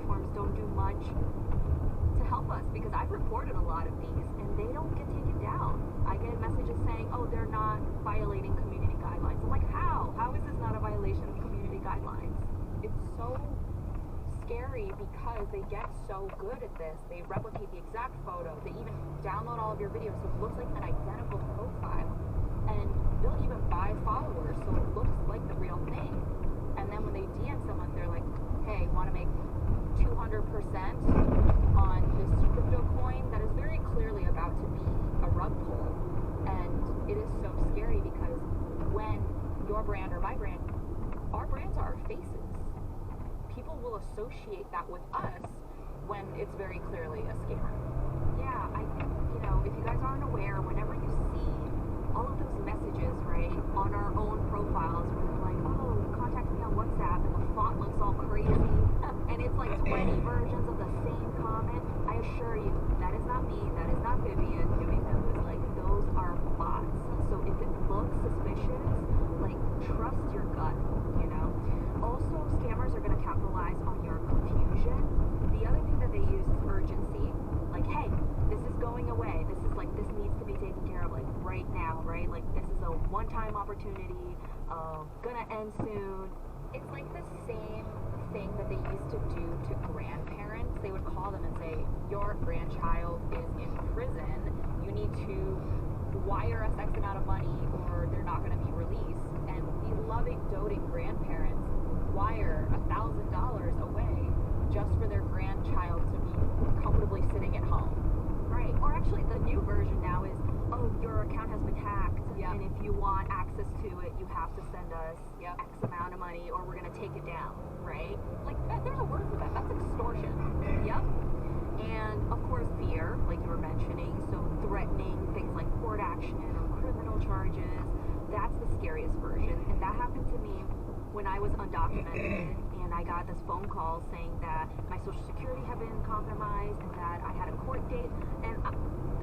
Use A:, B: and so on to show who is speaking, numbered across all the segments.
A: platforms don't do much to help us, because I've reported a lot of these and they don't get taken down. I get messages saying, oh, they're not violating community guidelines. I'm like, how? How is this not a violation of community guidelines? It's so scary because they get so good at this. They replicate the exact photo. They even download all of your videos so it looks like an identical profile. And they'll even buy followers so it looks like the real thing. And then when they DM someone, they're like, hey, want to make 200% on this crypto coin that is very clearly about to be a rug pull. And it is so scary because when your brand or my brand, our brands are our faces. People will associate that with us when it's very clearly a scam. Yeah, I think, if you guys aren't aware, whenever you see all of those messages, right, on our own profiles where they're like, oh, contact me on WhatsApp, and the font looks all crazy, and it's like 20 versions of the same comment, I assure you, that is not me, that is not Vivian doing those. Like, those are bots. So if it looks suspicious, like, trust your gut, Also, scammers are going to capitalize on your confusion. The other thing that they use is urgency. Like, hey, this is going away. This needs to be taken care of, like, right now, right? Like, this is a one-time opportunity, gonna end soon. It's like the same thing that they used to do to grandparents. They would call them and say, your grandchild is in prison. You need to wire us X amount of money or they're not going to be released. And the loving, doting grandparents wire $1,000 away just for their grandchild to be comfortably sitting at home. Right. Or actually the new version now is, oh, your account has been hacked. Yep. And if you want access to it, you have to send us X amount of money or we're going to take it down. Right? Like, there's a word for that. That's extortion. Yep. And of course fear, like you were mentioning, so threatening things like court action or criminal charges, that's the scariest version. And that happened to me when I was undocumented and I got this phone call saying that my social security had been compromised and that I had a court date. And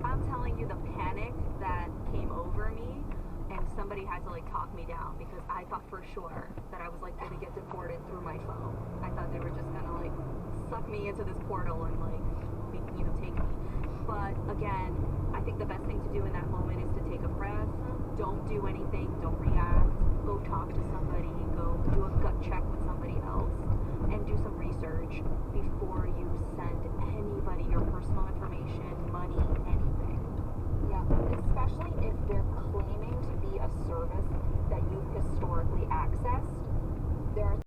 A: I'm telling you, the panic that came over me, and somebody had to like talk me down because I thought for sure that I was like going to get deported through my phone. I thought they were just going to like suck me into this portal and like, take me. But again, I think the best thing to do in that moment is to take a breath. Don't do anything. Don't react. Go talk to somebody. Go do a gut check with somebody else and do some research before you send anybody your personal information, money, anything. Yeah, especially if they're claiming to be a service that you've historically accessed.